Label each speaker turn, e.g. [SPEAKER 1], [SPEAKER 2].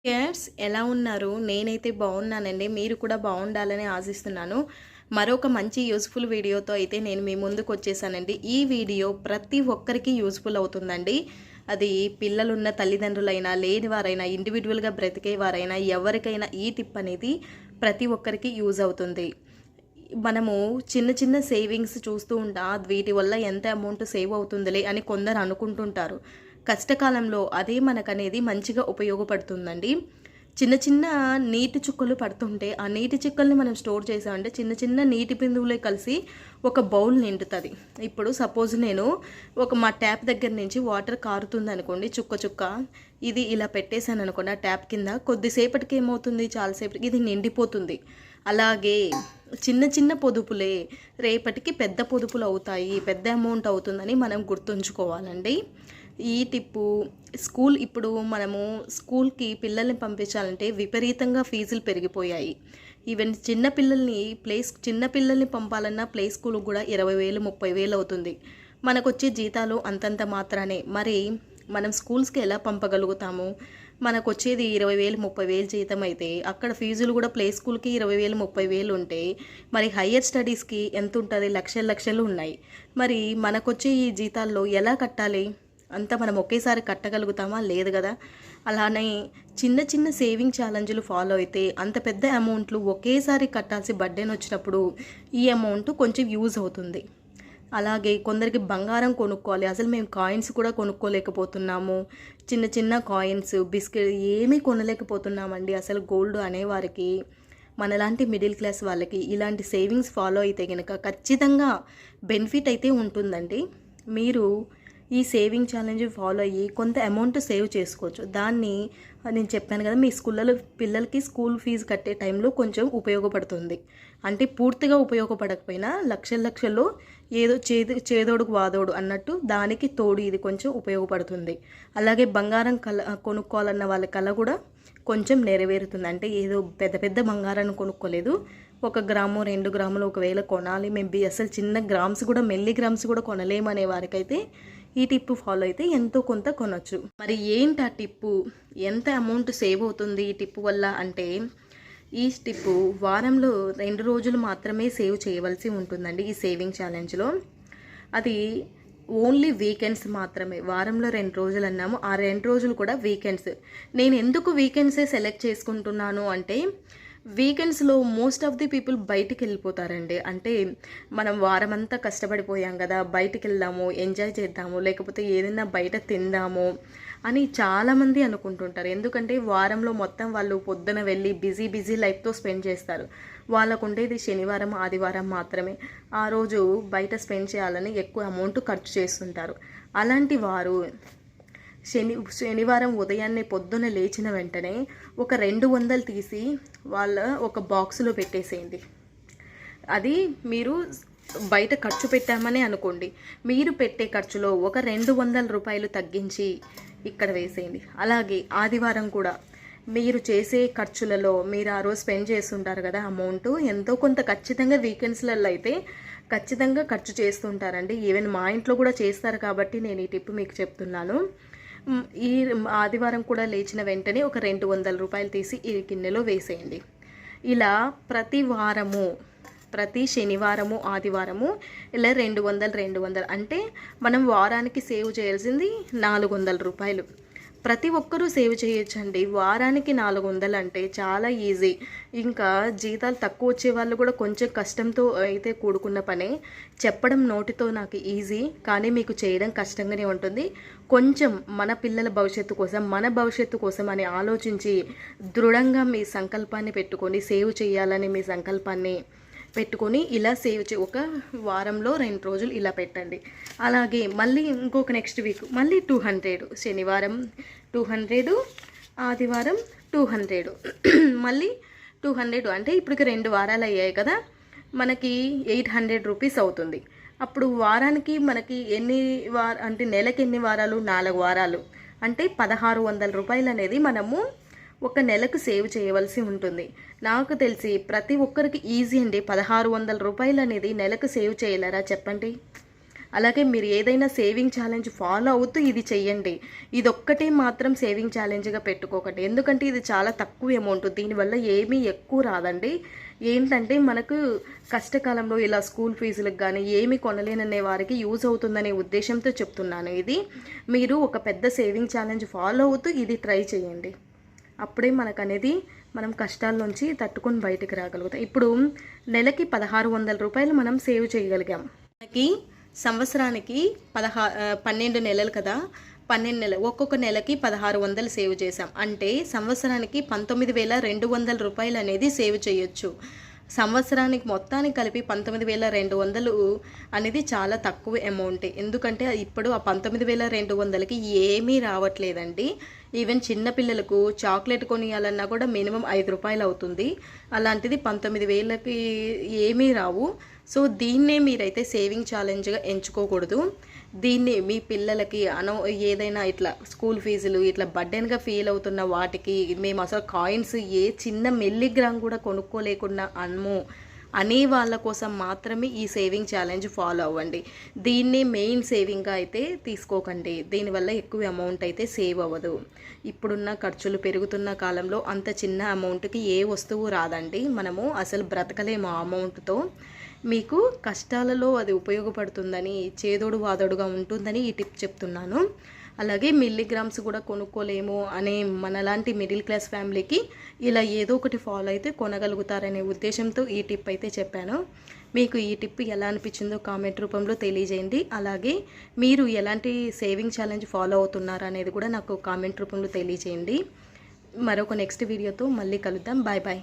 [SPEAKER 1] యర్స్ ఎలా ఉన్నారు? నేనైతే బాగున్నానండి. మీరు కూడా బాగుండాలని ఆశిస్తున్నాను. మరొక మంచి యూజ్‌ఫుల్ వీడియోతో అయితే నేను మీ ముందుకొచ్చేసానండి. ఈ వీడియో ప్రతి ఒక్కరికి యూజ్‌ఫుల్ అవుతుందండి. అది పిల్లలున్న తల్లిదండ్రులైనా, లేని వారైనా, ఇండివిడ్యువల్‌గా బ్రతికేవారైనా, ఎవరికైనా ఈ టిప్ అనేది ప్రతి ఒక్కరికి యూజ్ అవుతుంది. మనము చిన్న చిన్న సేవింగ్స్ చూస్తూ వీటి వల్ల ఎంత అమౌంట్ సేవ్ అవుతుందిలే అని కొందరు అనుకుంటుంటారు. కష్టకాలంలో అదే మనకనేది మంచిగా ఉపయోగపడుతుందండి. చిన్న చిన్న నీటి చుక్కలు పడుతుంటే ఆ నీటి చుక్కల్ని మనం స్టోర్ చేసామంటే చిన్న చిన్న నీటి బిందువులే కలిసి ఒక బౌల్ నిండుతుంది. ఇప్పుడు సపోజ్ నేను మా ట్యాప్ దగ్గర నుంచి వాటర్ కారుతుంది అనుకోండి, చుక్క చుక్క ఇది ఇలా పెట్టేశాను అనుకోండి, ఆ ట్యాప్ కింద కొద్దిసేపటికి ఏమవుతుంది, చాలాసేపటికి ఇది నిండిపోతుంది. అలాగే చిన్న చిన్న పొదుపులే రేపటికి పెద్ద పొదుపులు అవుతాయి, పెద్ద అమౌంట్ అవుతుందని మనం గుర్తుంచుకోవాలండి. ఈ టిప్పు ఇప్పుడు మనము స్కూల్కి పిల్లల్ని పంపించాలంటే విపరీతంగా ఫీజులు పెరిగిపోయాయి. ఈవెన్ చిన్న పిల్లల్ని పంపాలన్నా ప్లే స్కూల్కి కూడా 20,000 30,000 అవుతుంది. మనకొచ్చే జీతాలు అంతంత మాత్రానే. మరి మనం స్కూల్స్కి ఎలా పంపగలుగుతాము? మనకొచ్చేది 20,000 30,000 జీతం అయితే అక్కడ ఫీజులు కూడా ప్లే స్కూల్కి 20,000 30,000 ఉంటే మరి హయ్యర్ స్టడీస్కి ఎంత ఉంటుంది? లక్షలు లక్షలు ఉన్నాయి. మరి మనకొచ్చే ఈ జీతాల్లో ఎలా కట్టాలి? అంతా మనం ఒకేసారి కట్టగలుగుతామా? లేదు కదా. అలానే చిన్న చిన్న సేవింగ్ ఛాలెంజ్లు ఫాలో అయితే అంత పెద్ద అమౌంట్లు ఒకేసారి కట్టాల్సి బర్డెన్ వచ్చినప్పుడు ఈ అమౌంట్ కొంచెం యూజ్ అవుతుంది. అలాగే కొందరికి బంగారం కొనుక్కోవాలి, అసలు మేము కాయిన్స్ కూడా కొనుక్కోలేకపోతున్నాము. చిన్న చిన్న కాయిన్స్, బిస్కెట్ ఏమీ కొనలేకపోతున్నామండి. అసలు గోల్డ్ అనేవారికి, మనలాంటి మిడిల్ క్లాస్ వాళ్ళకి ఇలాంటి సేవింగ్స్ ఫాలో అయితే కనుక ఖచ్చితంగా బెనిఫిట్ అయితే ఉంటుందండి. మీరు ఈ సేవింగ్ ఛాలెంజ్ ఫాలో అయ్యి కొంత అమౌంట్ సేవ్ చేసుకోవచ్చు. దాన్ని నేను చెప్పాను కదా, మీ పిల్లలకి స్కూల్ ఫీజు కట్టే టైంలో కొంచెం ఉపయోగపడుతుంది. అంటే పూర్తిగా ఉపయోగపడకపోయినా లక్షల్లో ఏదో చేదోడుకు వాదోడు అన్నట్టు దానికి తోడు ఇది కొంచెం ఉపయోగపడుతుంది. అలాగే బంగారం కొనుక్కోవాలన్న వాళ్ళ కళ కూడా కొంచెం నెరవేరుతుంది. అంటే ఏదో పెద్ద పెద్ద బంగారాన్ని కొనుక్కోలేదు, 1 గ్రాము 2 గ్రాములు ఒకవేళ కొనాలి, మేము అసలు చిన్న గ్రామ్స్ కూడా మిల్లీ గ్రామ్స్ కూడా కొనలేమనే వారికైతే ఈ టిప్పు ఫాలో అయితే ఎంతో కొంత కొనొచ్చు. మరి ఏంటి ఆ టిప్పు? ఎంత అమౌంట్ సేవ్ అవుతుంది ఈ టిప్పు వల్ల అంటే, ఈ టిప్పు వారంలో 2 రోజులు మాత్రమే సేవ్ చేయవలసి ఉంటుందండి. ఈ సేవింగ్ ఛాలెంజ్లో అది ఓన్లీ వీకెండ్స్ మాత్రమే. వారంలో 2 రోజులు అన్నాము, ఆ 2 రోజులు కూడా వీకెండ్స్. నేను ఎందుకు వీకెండ్సే సెలెక్ట్ చేసుకుంటున్నాను అంటే, వీకెండ్స్లో మోస్ట్ ఆఫ్ ది పీపుల్ బయటికి వెళ్ళిపోతారండి. అంటే మనం వారమంతా కష్టపడిపోయాం కదా, బయటికి వెళ్దాము, ఎంజాయ్ చేద్దాము, లేకపోతే ఏదైనా బయట తిందాము అని చాలామంది అనుకుంటుంటారు. ఎందుకంటే వారంలో మొత్తం వాళ్ళు పొద్దున వెళ్ళి బిజీ లైఫ్తో స్పెండ్ చేస్తారు. వాళ్ళకు ఉండేది శనివారం ఆదివారం మాత్రమే. ఆ రోజు బయట స్పెండ్ చేయాలని ఎక్కువ అమౌంట్ ఖర్చు చేస్తుంటారు. అలాంటి వారు శనివారం ఉదయాన్నే పొద్దున లేచిన వెంటనే ఒక 200 తీసి వాళ్ళ ఒక బాక్స్లో పెట్టేసేయండి. అది మీరు బయట ఖర్చు పెట్టామని అనుకోండి, మీరు పెట్టే ఖర్చులో ఒక 200 రూపాయలు తగ్గించి ఇక్కడ వేసేయండి. అలాగే ఆదివారం కూడా మీరు చేసే ఖర్చులలో మీరు ఆ రోజు స్పెండ్ చేస్తుంటారు కదా, అమౌంట్ ఎంతో కొంత ఖచ్చితంగా వీకెండ్స్లలో అయితే ఖచ్చితంగా ఖర్చు చేస్తుంటారండి. ఈవెన్ మా ఇంట్లో కూడా చేస్తారు కాబట్టి నేను ఈ టిప్ మీకు చెప్తున్నాను. ఈ ఆదివారం కూడా లేచిన వెంటనే ఒక 200 రూపాయలు తీసి ఈ గిన్నెలో వేసేయండి. ఇలా ప్రతి శనివారము ఆదివారము ఇలా 200 అంటే మనం వారానికి సేవ్ చేయాల్సింది 400 రూపాయలు. ప్రతి ఒక్కరూ సేవ్ చేయొచ్చండి. వారానికి 400 అంటే చాలా ఈజీ. ఇంకా జీతాలు తక్కువ వచ్చే వాళ్ళు కూడా కొంచెం కష్టంతో అయితే కూడుకున్న పనే. చెప్పడం నోటితో నాకు ఈజీ, కానీ మీకు చేయడం కష్టంగానే ఉంటుంది. కొంచెం మన పిల్లల మన భవిష్యత్తు కోసం అని ఆలోచించి దృఢంగా మీ సంకల్పాన్ని పెట్టుకొని సేవ్ చేయాలని మీ సంకల్పాన్ని పెట్టుకొని ఇలా ఒక వారంలో 2 రోజులు ఇలా పెట్టండి. అలాగే మళ్ళీ ఇంకొక నెక్స్ట్ వీక్ మళ్ళీ 200, శనివారం 200, ఆదివారం 200, మళ్ళీ 200 అంటే ఇప్పటికి 2 వారాలు అయ్యాయి కదా, మనకి 800 రూపీస్ అవుతుంది. అప్పుడు వారానికి మనకి అంటే నెలకి ఎన్ని వారాలు? 4 వారాలు అంటే 1,600 రూపాయలు అనేది మనము ఒక నెలకు సేవ్ చేయవలసి ఉంటుంది. నాకు తెలిసి ప్రతి ఒక్కరికి ఈజీ అండి. 1,600 రూపాయలు అనేది నెలకు సేవ్ చేయలేరా చెప్పండి? అలాగే మీరు ఏదైనా సేవింగ్ ఛాలెంజ్ ఫాలో అవుతూ ఇది చెయ్యండి. ఇదొక్కటే మాత్రం సేవింగ్ ఛాలెంజ్గా పెట్టుకోకండి. ఎందుకంటే ఇది చాలా తక్కువ అమౌంట్, దీనివల్ల ఏమీ ఎక్కువ రాదండి. ఏంటంటే మనకు కష్టకాలంలో ఇలా స్కూల్ ఫీజులకు కానీ ఏమి కొనలేననే వారికి యూజ్ అవుతుందనే ఉద్దేశంతో చెప్తున్నాను. ఇది మీరు ఒక పెద్ద సేవింగ్ ఛాలెంజ్ ఫాలో అవుతూ ఇది ట్రై చేయండి. అప్పుడే మనకు అనేది మనం కష్టాల నుంచి తట్టుకొని బయటకు రాగలుగుతాం. ఇప్పుడు నెలకి 1600 రూపాయలు మనం సేవ్ చేయగలిగాం. మనకి సంవత్సరానికి 12 నెలలు కదా, 12 నెలలు, ఒక్కొక్క నెలకి 1600 సేవ్ చేసాం అంటే సంవత్సరానికి 19,200 రూపాయలు అనేది సేవ్ చేయొచ్చు. సంవత్సరానికి మొత్తానికి కలిపి 19,200 అనేది చాలా తక్కువ అమౌంట్. ఎందుకంటే ఇప్పుడు ఆ 19,200కి ఏమీ రావట్లేదండి. ఈవెన్ చిన్నపిల్లలకు చాక్లెట్ కొనియాలన్నా కూడా మినిమం 5 రూపాయలు అవుతుంది. అలాంటిది 19,000కి ఏమీ రావు. సో దీన్నే మీరైతే సేవింగ్ ఛాలెంజ్గా ఎంచుకోకూడదు. దీన్ని మీ పిల్లలకి ఏదైనా ఇట్లా స్కూల్ ఫీజులు ఇట్లా బర్డెన్గా ఫీల్ అవుతున్న వాటికి మేము అసలు కాయిన్స్ ఏ చిన్న మిల్లీగ్రామ్ కూడా కొనుక్కోలేకుండా అనే వాళ్ళ కోసం మాత్రమే ఈ సేవింగ్ ఛాలెంజ్ ఫాలో అవ్వండి. దీన్ని మెయిన్ సేవింగ్గా అయితే తీసుకోకండి. దీనివల్ల ఎక్కువ అమౌంట్ అయితే సేవ్ అవ్వదు. ఇప్పుడున్న ఖర్చులు పెరుగుతున్న కాలంలో అంత చిన్న అమౌంట్కి ఏ వస్తువు రాదండి. మనము అసలు బ్రతకలేము ఆ అమౌంట్తో. మీకు కష్టాలలో అది ఉపయోగపడుతుందని, చేదోడు వాదోడుగా ఉంటుందని ఈ టిప్ చెప్తున్నాను. అలాగే మిల్లీగ్రామ్స్ కూడా కొనుక్కోలేము అనే మనలాంటి మిడిల్ క్లాస్ ఫ్యామిలీకి ఇలా ఏదో ఒకటి ఫాలో అయితే కొనగలుగుతారనే ఉద్దేశంతో ఈ టిప్ అయితే చెప్పాను. మీకు ఈ టిప్ ఎలా అనిపించిందో కామెంట్ రూపంలో తెలియజేయండి. అలాగే మీరు ఎలాంటి సేవింగ్ ఛాలెంజ్ ఫాలో అవుతున్నారు అనేది కూడా నాకు కామెంట్ రూపంలో తెలియజేయండి. మరొక నెక్స్ట్ వీడియోతో మళ్ళీ కలుద్దాం. Bye bye.